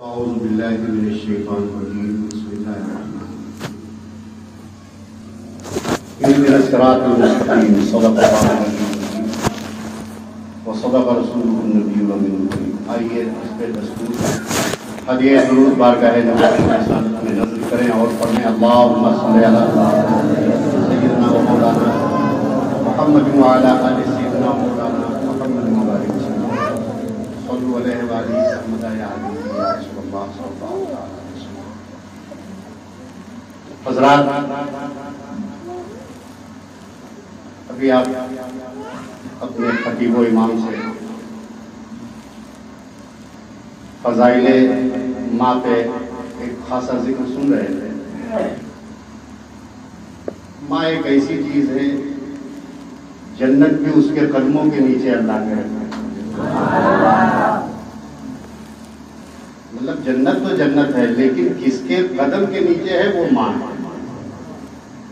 औज़ु बिल्लाहि मिनश शैतानिर रजीम। बिस्मिल्लाहिर्रहमानिर्रहीम। इहदिनस सिरातल मुस्तक़ीम। सदक़ रसूलुहुन नबियुल अमीन। आइए इस पे दस्तूर हदिये दुरूद बारगाह नबी की सादत में नज़र करें और पढ़ें। अल्लाहुम्मा सल्लि अला सय्यिदिना व मौलाना मुहम्मद व अला आलि सय्यिदिना व मौलाना मुहम्मद व बारिक सल्लल्लाहु अलैहि व आलिहि वसल्लम या रसूलल्लाह सल्लल्लाहु अलैहि वसल्लम। हज़रात, अभी आप अपने खतीब व इमाम से फ़ज़ाइले माँ पे एक खासा जिक्र सुन रहे थे। माँ एक ऐसी चीज है, जन्नत भी उसके कदमों के नीचे अल्लाह के रखा है। मतलब जन्नत तो जन्नत है, लेकिन किसके कदम के नीचे है वो माँ है।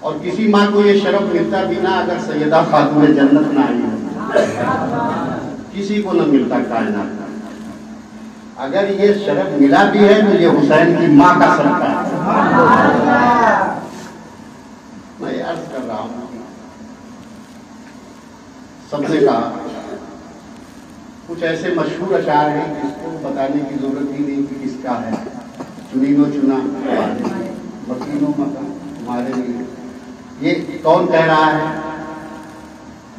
और किसी माँ को ये शरफ मिलता भी ना अगर सैयदा खातून जन्नत ना आई, किसी को न मिलता कायनात। अगर ये शरफ मिला भी है तो ये हुसैन की माँ का सदका है। मैं अर्ज कर रहा हूं, सबसे कहा कुछ ऐसे मशहूर अशार हैं जिसको बताने की जरूरत ही नहीं कि किसका है। चुनीनो चुना मकीनो मका तुम्हारे लिए। ये कौन कह रहा है?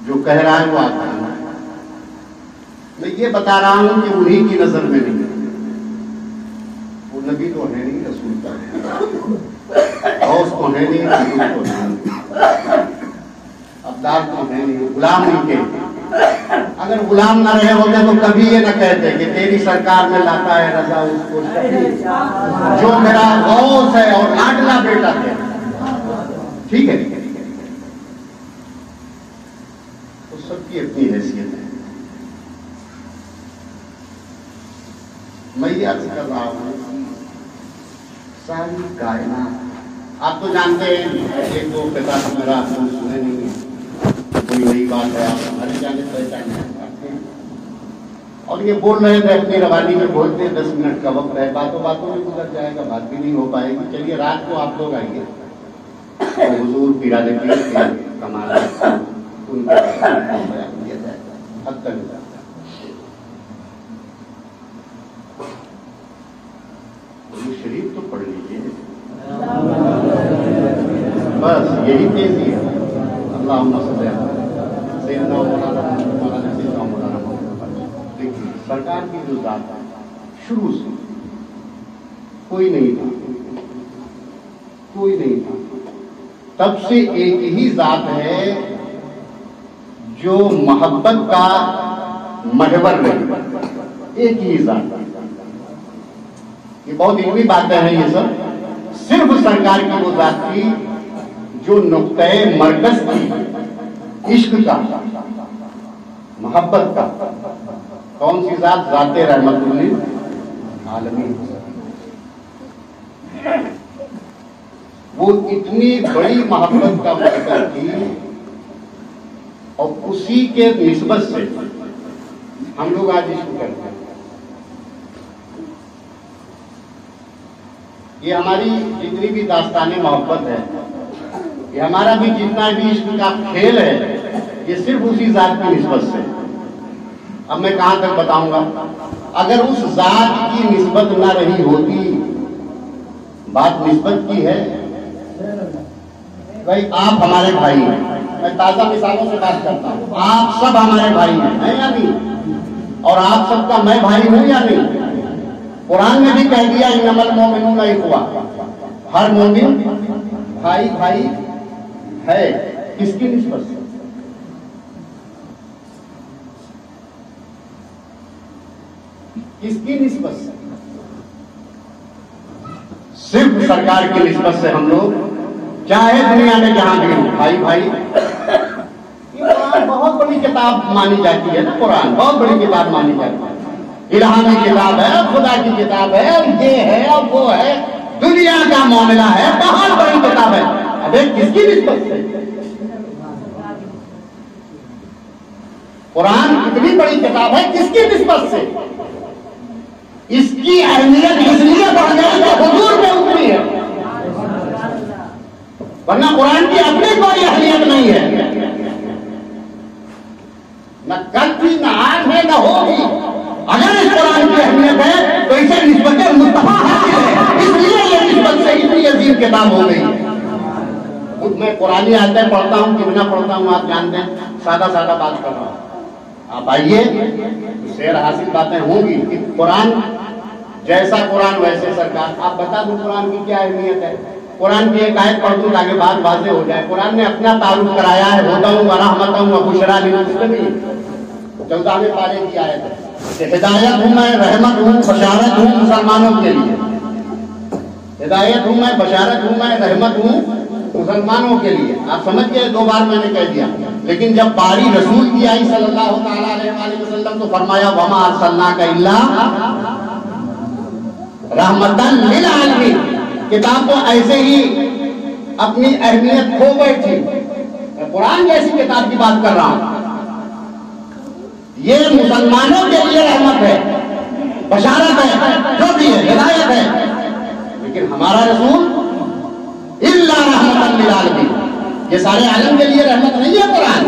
जो कह रहा है वो आता है। मैं ये बता रहा हूं कि उन्हीं की नजर में नहीं, वो नबी तो है नहीं, रसूल का है, गौस तो है नहीं, तो नहीं, अब्दाल तो है नहीं, गुलाम नहीं के। अगर गुलाम ना रहे होते तो कभी ये न कहते कि तेरी सरकार में लाता है रजा उसको जो मेरा गौस है और लाडला बेटा है। ठीक है, तो सबकी अपनी हैसियत है। मैं ये अर्ज कर रहा हूं, सारी कायनात आप तो जानते हैं, एक दो किताब मेरा सुने नहीं, कोई वही बात है, आप हमारे जाने पहचाने और ये बोल रहे थे अपनी रवानी में बोलते 10 मिनट का वक्त है, बातों बातों में गुजर जाएगा, बात भी नहीं हो पाएगी। चलिए रात को आप लोग आइए तो हुजूर पिराने के कमाल उनके हद तक शरीफ तो पढ़ लीजिए, बस यही तेजी है। अल्लाहुम्मा सल्ली अला सय्यिदिना मौलाना देखिए, सरकार की जो जात है शुरू से कोई नहीं था, कोई नहीं था। तब से एक ही जात है जो मोहब्बत का महवर रही, एक ही जात। ये बहुत इल्मी बातें हैं ये सब। सिर्फ सरकार की वो जात थी जो नुक्ते मरकज थी इश्क का, मोहब्बत का। कौन सी जात? जाते रहमतुल लिल आलमीन। वो इतनी बड़ी मोहब्बत का मरकज थी और उसी के निस्बत से हम लोग आज इश्क करते हैं। ये हमारी जितनी भी दास्ताने मोहब्बत है, ये हमारा भी जितना भी इश्क का खेल है, ये सिर्फ उसी जात की निस्बत से। अब मैं कहां तक बताऊंगा? अगर उस जात की निस्बत ना रही होती, बात निस्बत की है भाई, आप हमारे भाई हैं, मैं ताजा मिसालों से बात करता हूं। आप सब हमारे भाई हैं या नहीं? और आप सबका मैं भाई हूं या नहीं? कुरान में भी कह दिया इन्नमल मोमिनूना इख्वा, हर मोमिन भाई भाई है। किसकी निस्बत से? किसकी निस्बत से? सिर्फ सरकार की निस्बत से हम लोग, चाहे दुनिया में जहां भी हो, भाई भाई। कुरान बहुत बड़ी किताब मानी जाती है ना, कुरान बहुत बड़ी किताब मानी जाती है, इल्हामी किताब है, खुदा की किताब है, और ये है और वो है, दुनिया का मामला है, बहुत बड़ी किताब है। अबे किसकी निस्बत से? कुरान कितनी बड़ी किताब है, किसकी निस्बत से? इसकी अहमियत इसलिए वरना कुरान की अपनी कोई अहमियत नहीं है, न कल थी, न आज है, न होगी। अगर इस कुरान की अहमियत है तो इसे निस्बत मुस्तफा हासिल है, इसलिए ये निस्बत से इतनी अजीम किताब हो गई। खुद मैं कुरानी आयतें पढ़ता हूँ कि बिना पढ़ता हूँ, आप जानते हैं, सादा सादा बात कर रहा हूँ। आप आइए, शेर हासिल बातें होंगी कि कुरान जैसा कुरान वैसे सरकार। आप बता दो कुरान की क्या अहमियत है। कुरान की एक आयत पढ़ दूं ताकि बात वाज़ेह हो जाए। कुरान ने अपना तारुफ कराया है, हुदन व रहमतन व बुशरा लिलमुस्लिमीन, 14वें पारे की आयत है कि हिदायत हूं मैं, रहमत हूं, बशारत हूं मुसलमानों के लिए। हिदायत हूं मैं, बशारत हूं मैं, रहमत हूं मुसलमानों के लिए। आप समझ गए, 2 बार मैंने कह दिया। लेकिन जब बारी रसूल की आई सल्लल्लाहु तआला अलैहि वसल्लम तो फरमाया वमा अरसलनाका इल्ला रहमतन लिल आलमीन। किताब तो ऐसे ही अपनी अहमियत खो बैठी। मैं कुरान जैसी किताब की बात कर रहा हूं। ये मुसलमानों के लिए रहमत है, बशारत है, जो भी है, हिदायत है। लेकिन हमारा रसूल इल्ला रहमतन लिल आलमीन, ये सारे आलम के लिए रहमत नहीं है कुरान।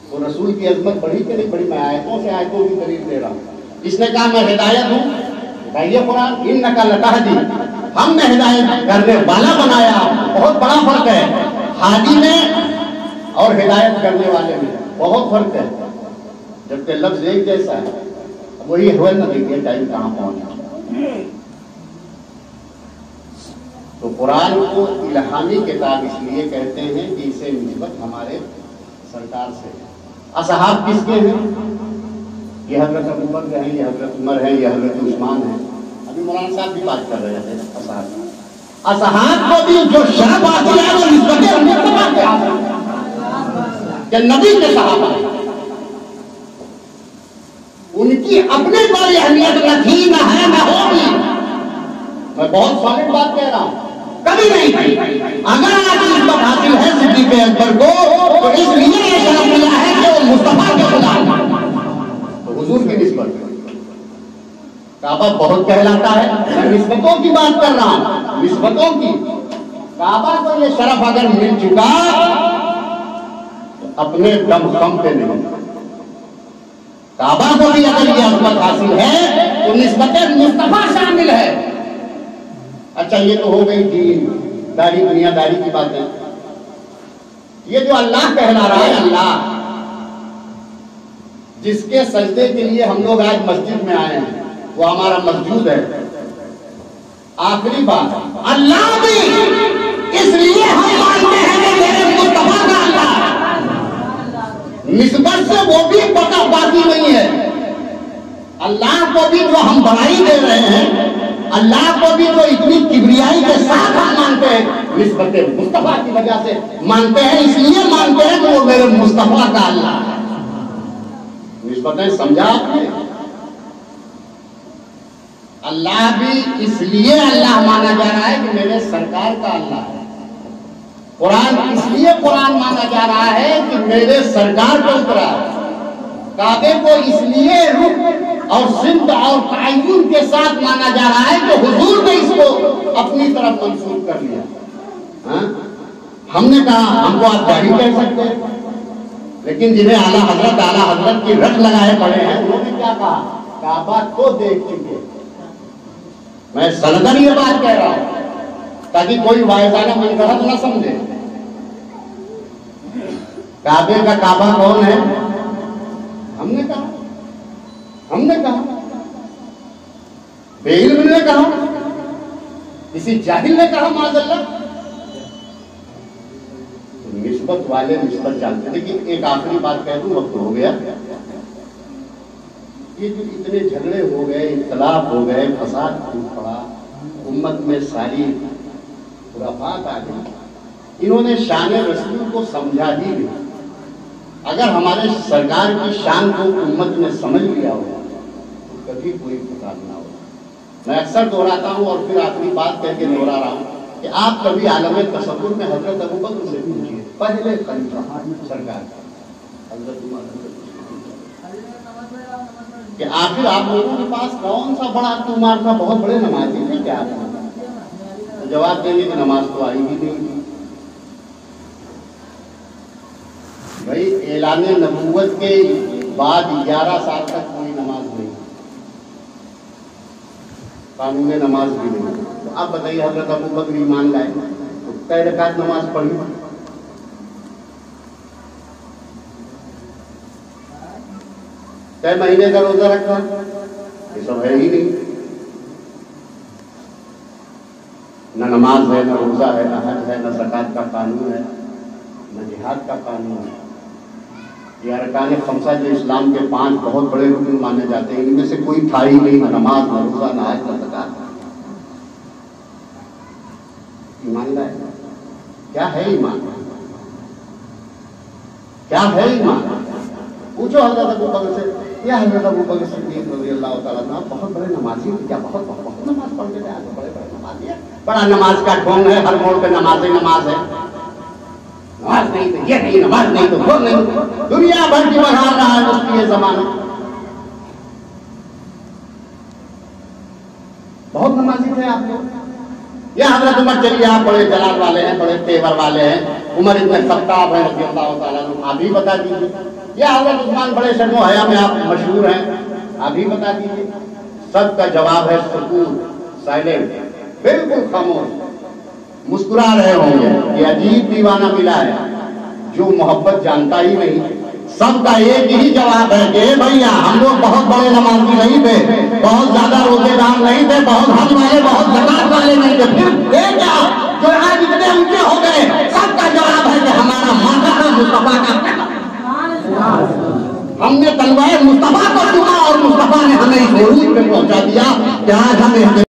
तो रसूल की अजमत बढ़ी कि नहीं बढ़ी? मैं आयतों से आयतों की दलील दे रहा हूं। इसने कहा मैं हिदायत हूं, बताइए कुरान, इन्नका लतहदी, हमने हिदायत करने वाला बनाया। बहुत बड़ा फर्क है हादी में और हिदायत करने वाले में, बहुत फर्क है। जबकि लफ्ज एक जैसा है, वही हुए न देखिए टाइम कहां पहुंचा। तो कुरान को इल्हामी किताब इसलिए कहते हैं कि इसे निस्बत हमारे सरकार से। असहाब किसके हैं? ये हजरत अबू बकर हैं, ये हजरत उमर हैं, ये हजरत उस्मान हैं। अभी मौलाना साहब भी बात कर रहे थे असहाब। असहाब को भी जो शरफ हासिल है वो निस्बत मुस्तफा के हासिल है, नबी के सहाबा, उनकी अपनी कोई अहमियत न थी, न है, न होगी। मैं बहुत सॉलिड बात कह रहा हूं, कभी नहीं थी। अगर आज निस्बत हासिल है सिद्दीक़ अकबर को तो इसलिए ये शरफ मिला है कि वो मुस्तफा के खुदा है, तो हुजूर की निस्बत। काबा बहुत कहलाता है, मैं निस्बतों की बात कर रहा हूं, निस्बतों की। काबा को ये शरफ अगर मिल चुका तो अपने दम खम पे नहीं। काबा को भी अगर ये अजमत हासिल है तो निस्बत मुस्तफा शामिल है। अच्छा, ये तो हो गई दीन दारी दुनियादारी की बातें। ये जो अल्लाह कहला रहा है, अल्लाह जिसके सजदे के लिए हम लोग आज मस्जिद में आए हैं, वो हमारा मस्जूद है। आखिरी बात, अल्लाह भी इसलिए हम मानते हैं कि मेरे मुस्तफा का अल्लाह, निस्बत से वो भी पता बाकी नहीं है। अल्लाह को भी जो हम बड़ाई दे रहे हैं, अल्लाह को भी जो इतनी किबरियाई के साथ हम मानते हैं, निस्बत मुस्तफा की वजह से मानते हैं। इसलिए मानते हैं कि वो मेरे मुस्तफा का अल्लाह है। निस्बतें समझा आपने? अल्लाह भी इसलिए अल्लाह माना जा रहा है कि मेरे सरकार का अल्लाह है। कुरान इसलिए कुरान माना जा रहा है कि मेरे सरकार पे उतरा है। काबे को इसलिए रुख और सिमत और तय्युन के साथ माना जा रहा है कि हुजूर ने इसको अपनी तरफ मंसूब कर लिया। हाँ? हमने कहा हमको आप दाढ़ी कह सकते हैं, लेकिन जिन्हें आला हजरत की रट लगाए पड़े हैं, उन्होंने क्या कहा? काबा को देख चुके। मैं सनदन ये बात कह रहा हूं ताकि कोई वायजाना मनगढ़ंत न समझे। काबे का काबा कौन है? हमने कहा, बेइल्म ने कहा, किसी जाहिल ने कहा माज़अल्लाह। तो निस्बत वाले निस्बत जानते। लेकिन एक आखिरी बात कह दूं, वक्त हो गया। ये जो इतने झगड़े हो गए, इख्तलाफ हो गए, फसाद फूट पड़ा, उम्मत में सारी खुराफात आ गई, इन्होंने शान रसूल को समझा ही नहीं। अगर हमारे सरकार की शान को उम्मत ने समझ लिया होगा तो कभी कोई फसाद ना होगा। मैं अक्सर दोहराता हूँ और फिर आखिरी बात करके दोहरा रहा हूँ कि आप कभी आलम तसव्वुर में हजरत अबू बकर से पूछिए, पहले खलीफा सरकार का, हजरत उमर, कि आखिर आप लोगों के पास कौन सा बड़ा तुम्हार था? बहुत बड़े नमाजी थे क्या? तो जवाब देंगे कि नमाज तो आई ही नहीं। भाई ऐलान नबूवत के बाद 11 साल तक कोई नमाज नहीं, कानून नमाज भी नहीं। तो आप बताइए हजरत अबू बकर ईमान लाए तो कई रकात नमाज पढ़ी, कई महीने का रोजा रखा, ये सब है ही नहीं। न नमाज है, न रोजा है, न हज है, न ज़कात का कानून है, न जिहाद का कानून है। ये अरकान खमसा जो इस्लाम के 5 बहुत बड़े रुकन माने जाते हैं, इनमें से कोई था ही नहीं, न नमाज, न रोजा, न हज, न ज़कात। ईमान लाए, क्या है ईमान? क्या है ईमान? पूछो हजरत अबू बकर से, या हजरत अबू बकर सिद्दीक़ रज़ियल्लाहु ताला अन्हु बहुत बड़े नमाजी थे क्या? बहुत बहुत नमाज पढ़ते थे, आगे बड़े बड़े नमाजी है, बड़ा नमाज का ढोंग है, हर मोड़ पे नमाज ही नमाज है। नमाज नहीं तो ये नहीं, नमाज नहीं तो वो नहीं, दुनिया भर की बढ़ा रहा है उसकी ये जमाना। बहुत नमाजी थे आप लोग। या हजरत उमर, चलिए आप बड़े जलाल वाले हैं, बड़े तेवर वाले हैं, उमर इब्न खत्ताब है रज़ियल्लाहु ताला अन्हु, आप ही बता दीजिए। या हजरत उस्मान बड़े शर्मो हया में आप मशहूर हैं, आप ही बता दीजिए। सबका जवाब है सुकून, साइलेंट, बिल्कुल खामोश। मुस्कुरा रहे होंगे, ये अजीब दीवाना मिला है जो मोहब्बत जानता ही नहीं। सबका एक ही जवाब है कि भैया हम लोग बहुत बड़े नमाजी नहीं थे, बहुत ज्यादा रोजेदार नहीं थे, बहुत हज वाले, बहुत ज़कात वाले नहीं थे, फिर ये क्या जो आज इतने ऊंचे हो गए? सबका जवाब है कि हमारा मरहबा मुस्तफा का, हमने तलवार मुस्तफा को चुना और मुस्तफा ने हमें इस उरूज पे पहुंचा दिया कि आज हमें